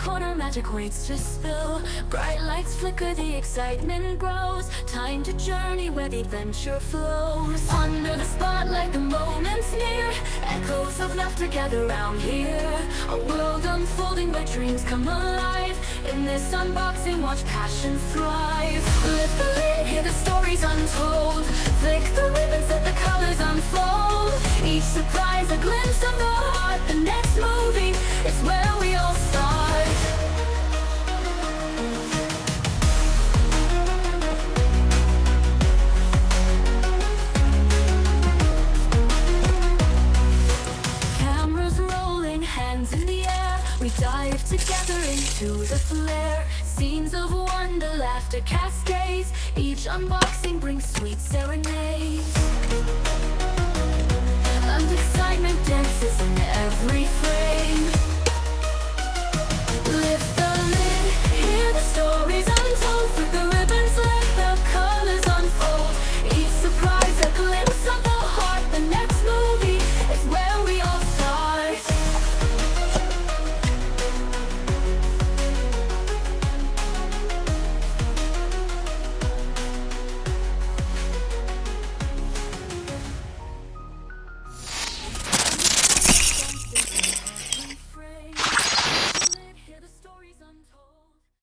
corner, magic waits to spill. Bright lights flicker, the excitement grows. Time to journey where the adventure flows. Under the spotlight, the moment's near. Echoes of laughter gather round here. A world unfolding where dreams come alive. In this unboxing, watch passion thrive. Lift the lid, hear the stories untold. Flick the ribbons, let the colors unfold. Each surprise a glimpse of the heart. The next movie is where we all start. Cameras rolling, hands in the air. We dive together into the flare. Scenes of wonder, laughter cascades. Each unboxing brings